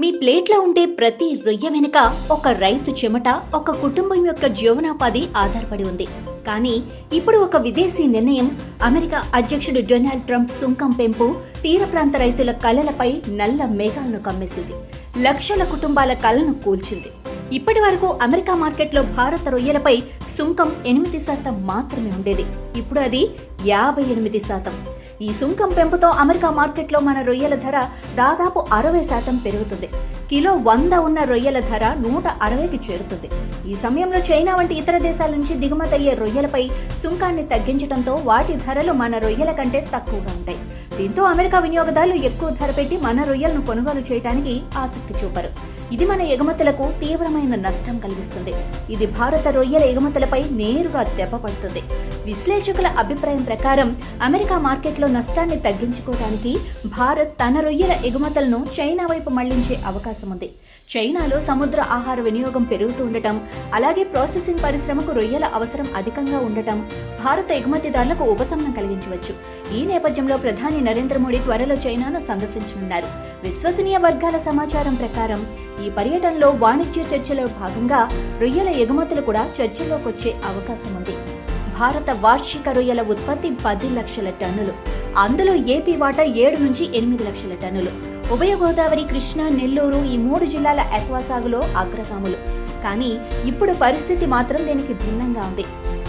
మీ ప్లేట్లో ఉండే ప్రతి రొయ్య వెనుక ఒక రైతు చెమట, ఒక కుటుంబం యొక్క జీవనోపాధి ఆధారపడి ఉంది. కానీ ఇప్పుడు ఒక విదేశీ నిర్ణయం అమెరికా అధ్యక్షుడు డొనాల్డ్ ట్రంప్ సుంకం పెంపు తీర ప్రాంత రైతుల కలలపై నల్ల మేఘాలను కమ్మేసింది. లక్షల కుటుంబాల కలను కూల్చింది. ఇప్పటి వరకు అమెరికా మార్కెట్లో భారత రొయ్యలపై సుంకం 8% మాత్రమే ఉండేది. ఇప్పుడు అది 58%. ఈ సుంకం పెంపుతో అమెరికా మార్కెట్లో మన రొయ్యల ధర దాదాపు 60% పెరుగుతుంది. కిలో 100 ఉన్న రొయ్యల ధర 160కి చేరుతుంది. ఈ సమయంలో చైనా వంటి ఇతర దేశాల నుంచి దిగుమతి అయ్యే రొయ్యలపై సుంకాన్ని తగ్గించడంతో వాటి ధరలు మన రొయ్యల కంటే తక్కువగా ఉంటాయి. దీంతో అమెరికా వినియోగదారులు ఎక్కువ ధర పెట్టి మన రొయ్యలను కొనుగోలు చేయడానికి ఆసక్తి చూపరు. ఇది మన ఎగుమతులకు తీవ్రమైన నష్టం కలిగిస్తుంది. ఇది భారత రొయ్యల ఎగుమతులపై నేరుగా దెబ్బపడుతుంది. విశ్లేషకుల అభిప్రాయం ప్రకారం అమెరికా మార్కెట్లో నష్టాన్ని తగ్గించుకోవడానికి భారత్ తన రొయ్యల ఎగుమతులను చైనా వైపు మళ్లించే అవకాశం ఉంది. చైనాలో సముద్ర ఆహార వినియోగం పెరుగుతూ ఉండటం, అలాగే ప్రాసెసింగ్ పరిశ్రమకు రొయ్యల అవసరం అధికంగా ఉండటం భారత ఎగుమతిదారులకు ఉపశమనం కలిగించవచ్చు. ఈ నేపథ్యంలో ప్రధాని నరేంద్ర మోడీ త్వరలో చైనాను సందర్శించనున్నారు. విశ్వసనీయ వర్గాల సమాచారం ప్రకారం ఈ పర్యటనలో వాణిజ్య చర్చలో భాగంగా రొయ్యల ఎగుమతులు కూడా చర్చలోకి వచ్చే అవకాశం ఉంది. భారత వార్షిక రొయ్యల ఉత్పత్తి 10 లక్షల టన్నులు. అందులో ఏపీ వాటా 7 నుంచి 8 లక్షల టన్నులు. ఉభయ గోదావరి, కృష్ణా, నెల్లూరు ఈ 3 జిల్లాల ఆక్వా సాగులో అగ్రగాములు. కానీ ఇప్పుడు పరిస్థితి మాత్రం దీనికి భిన్నంగా ఉంది.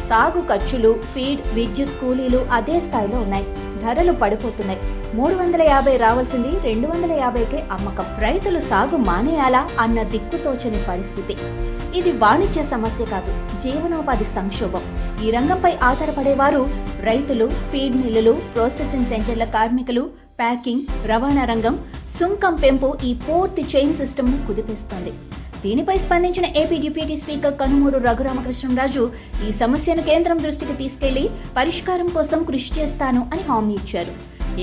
సాగు ఖర్చులు, ఫీడ్, విద్యుత్, కూలీలు అదే స్థాయిలో ఉన్నాయి. ధరలు పడిపోతున్నాయి. 350 రావాల్సింది 250కే అమ్మకం. రైతులు సాగు మానేయాలా అన్న దిక్కుతోచని పరిస్థితి. ఇది వాణిజ్య సమస్య కాదు, జీవనోపాధి సంక్షోభం. ఈ రంగంపై ఆధారపడేవారు రైతులు, ఫీడ్ మిల్లులు, ప్రాసెసింగ్ సెంటర్ల కార్మికులు, ప్యాకింగ్, రవాణా రంగం. సుంకం పెంపు ఈ పూర్తి చైన్ సిస్టమ్ను కుదిపేస్తోంది. దీనిపై స్పందించిన AP deputy speaker Kanumuru Raghuramakrishnaraju ఈ సమస్యను కేంద్రం దృష్టికి తీసుకెళ్లి పరిష్కారం కోసం కృషి చేస్తాను అని హామీ ఇచ్చారు.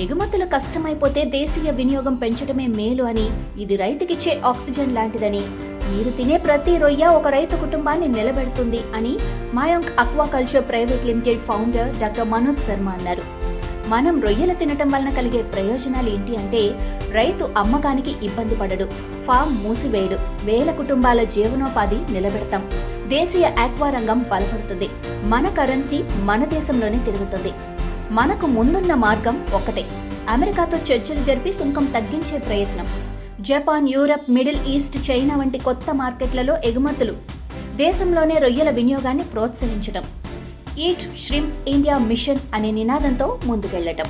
ఎగుమతులు కష్టమైపోతే దేశీయ వినియోగం పెంచడమే మేలు అని, ఇది రైతుకిచ్చే ఆక్సిజన్ లాంటిదని, మీరు తినే ప్రతి రొయ్య ఒక రైతు కుటుంబాన్ని నిలబెడుతుంది అని Mayank aquaculture private limited founder doctor Manoj Sharma అన్నారు. మనం రొయ్యలు తినటం వలన కలిగే ప్రయోజనాలు ఏంటి అంటే, రైతు అమ్మకానికి ఇబ్బంది పడడు, ఫామ్ మూసివేయడు, వేల కుటుంబాల జీవనోపాధి నిలబెడతాం, దేశీయ ఆక్వా రంగం బలపడుతుంది, మన కరెన్సీ మన దేశంలోనే తిరుగుతుంది. మనకు ముందున్న మార్గం ఒకటే, అమెరికాతో చర్చలు జరిపి సుంకం తగ్గించే ప్రయత్నం. Japan, Europe, middle east, China వంటి కొత్త మార్కెట్లలో ఎగుమతులు, దేశంలోనే రొయ్యల వినియోగాన్ని ప్రోత్సహించడం, ఈట్ ష్రింప్ ఇండియా మిషన్ అనే నినాదంతో ముందుకెళ్లటం.